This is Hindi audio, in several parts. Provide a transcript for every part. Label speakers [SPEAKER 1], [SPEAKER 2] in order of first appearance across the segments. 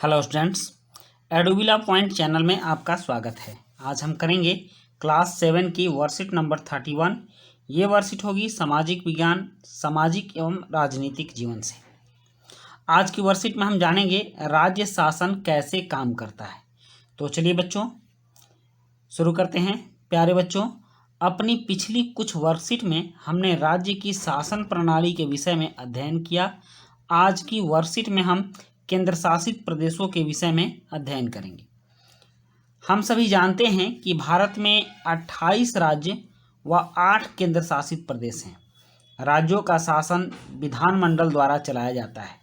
[SPEAKER 1] हेलो स्टूडेंट्स, एडुविला पॉइंट चैनल में आपका स्वागत है। आज हम करेंगे क्लास 7 की वर्कशीट नंबर 31। ये वर्कशीट होगी सामाजिक विज्ञान, सामाजिक एवं राजनीतिक जीवन से। आज की वर्कशीट में हम जानेंगे राज्य शासन कैसे काम करता है। तो चलिए बच्चों शुरू करते हैं। प्यारे बच्चों, अपनी पिछली कुछ वर्कशीट में हमने राज्य की शासन प्रणाली के विषय में अध्ययन किया। आज की वर्कशीट में हम केंद्र शासित प्रदेशों के विषय में अध्ययन करेंगे। हम सभी जानते हैं कि भारत में 28 राज्य व 8 केंद्र शासित प्रदेश हैं। राज्यों का शासन विधानमंडल द्वारा चलाया जाता है,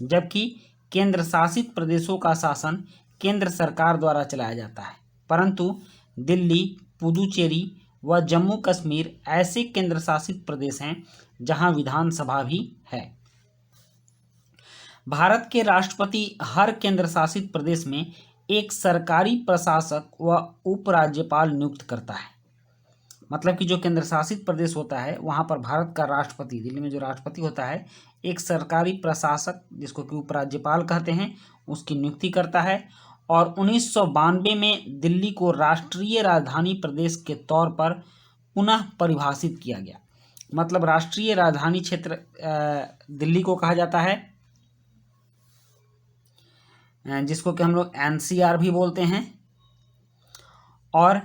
[SPEAKER 1] जबकि केंद्र शासित प्रदेशों का शासन केंद्र सरकार द्वारा चलाया जाता है। परंतु दिल्ली, पुदुचेरी व जम्मू कश्मीर ऐसे केंद्र शासित प्रदेश हैं जहां विधानसभा भी है। भारत के राष्ट्रपति हर केंद्र शासित प्रदेश में एक सरकारी प्रशासक व उपराज्यपाल नियुक्त करता है। मतलब कि जो केंद्र शासित प्रदेश होता है वहाँ पर भारत का राष्ट्रपति, दिल्ली में जो राष्ट्रपति होता है, एक सरकारी प्रशासक जिसको कि उपराज्यपाल कहते हैं, उसकी नियुक्ति करता है। और 1992 में दिल्ली को राष्ट्रीय राजधानी प्रदेश के तौर पर पुनः परिभाषित किया गया। मतलब राष्ट्रीय राजधानी क्षेत्र दिल्ली को कहा जाता है, जिसको कि हम लोग NCR भी बोलते हैं। और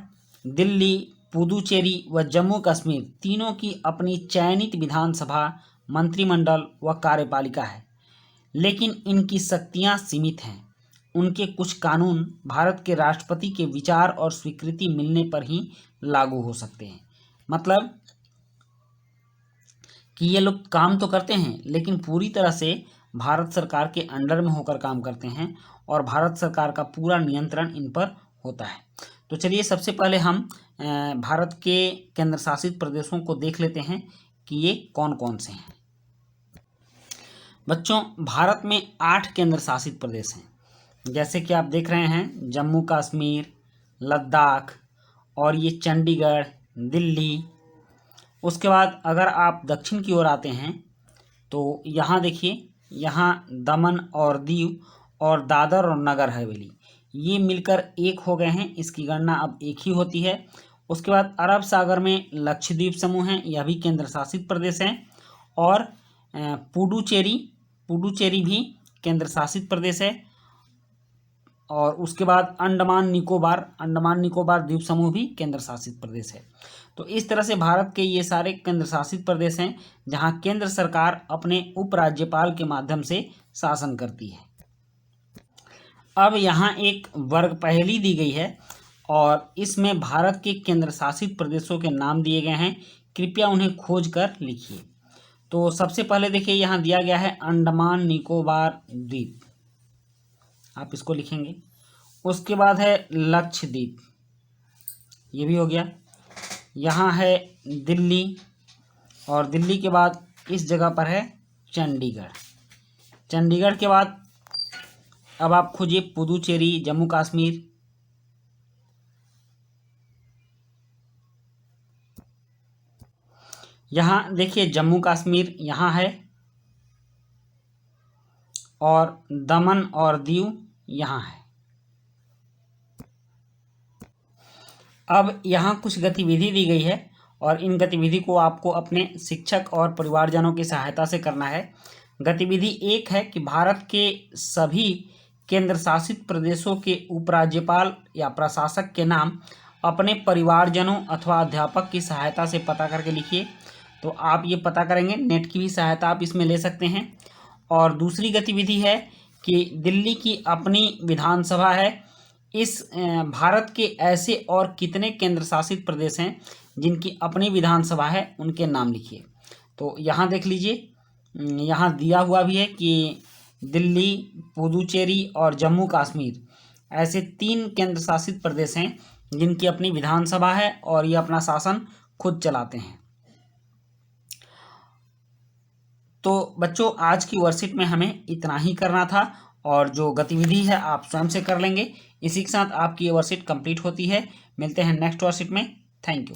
[SPEAKER 1] दिल्ली, पुदुचेरी व जम्मू कश्मीर तीनों की अपनी चयनित विधानसभा, मंत्रिमंडल व कार्यपालिका है, लेकिन इनकी शक्तियां सीमित हैं। उनके कुछ कानून भारत के राष्ट्रपति के विचार और स्वीकृति मिलने पर ही लागू हो सकते हैं। मतलब कि ये लोग काम तो करते हैं, लेकिन पूरी तरह से भारत सरकार के अंडर में होकर काम करते हैं और भारत सरकार का पूरा नियंत्रण इन पर होता है। तो चलिए सबसे पहले हम भारत के केंद्र शासित प्रदेशों को देख लेते हैं कि ये कौन कौन से हैं। बच्चों, भारत में 8 केंद्र शासित प्रदेश हैं, जैसे कि आप देख रहे हैं जम्मू कश्मीर, लद्दाख और ये चंडीगढ़, दिल्ली। उसके बाद अगर आप दक्षिण की ओर आते हैं तो यहाँ देखिए, यहाँ दमन और दीव और दादर और नगर हवेली ये मिलकर एक हो गए हैं। इसकी गणना अब एक ही होती है। उसके बाद अरब सागर में लक्षद्वीप समूह हैं, यह भी केंद्र शासित प्रदेश हैं। और पुडुचेरी भी केंद्र शासित प्रदेश है। और उसके बाद अंडमान निकोबार द्वीप समूह भी केंद्र शासित प्रदेश है। तो इस तरह से भारत के ये सारे केंद्र शासित प्रदेश हैं जहां केंद्र सरकार अपने उपराज्यपाल के माध्यम से शासन करती है। अब यहाँ एक वर्ग पहेली दी गई है और इसमें भारत के केंद्र शासित प्रदेशों के नाम दिए गए हैं। कृपया उन्हें खोज कर लिखिए। तो सबसे पहले देखिए, यहाँ दिया गया है अंडमान निकोबार द्वीप, आप इसको लिखेंगे। उसके बाद है लक्षद्वीप, ये भी हो गया। यहाँ है दिल्ली, और दिल्ली के बाद इस जगह पर है चंडीगढ़। चंडीगढ़ के बाद अब आप खोजिए पुदुचेरी, जम्मू कश्मीर। यहाँ देखिए जम्मू कश्मीर यहाँ है, और दमन और दीव यहाँ है। अब यहाँ कुछ गतिविधि दी गई है और इन गतिविधि को आपको अपने शिक्षक और परिवारजनों की सहायता से करना है। गतिविधि 1 है कि भारत के सभी केंद्र शासित प्रदेशों के उपराज्यपाल या प्रशासक के नाम अपने परिवारजनों अथवा अध्यापक की सहायता से पता करके लिखिए। तो आप ये पता करेंगे, नेट की भी सहायता आप इसमें ले सकते हैं। और दूसरी गतिविधि है कि दिल्ली की अपनी विधानसभा है। इस भारत के ऐसे और कितने केंद्र शासित प्रदेश हैं जिनकी अपनी विधानसभा है, उनके नाम लिखिए। तो यहाँ देख लीजिए, यहाँ दिया हुआ भी है कि दिल्ली, पुदुचेरी और जम्मू कश्मीर ऐसे 3 केंद्र शासित प्रदेश हैं जिनकी अपनी विधानसभा है और ये अपना शासन खुद चलाते हैं। तो बच्चों, आज की वर्कशीट में हमें इतना ही करना था और जो गतिविधि है आप स्वयं से कर लेंगे। इसी के साथ आपकी ये वर्कशीट कंप्लीट होती है। मिलते हैं नेक्स्ट वर्कशीट में। Thank you.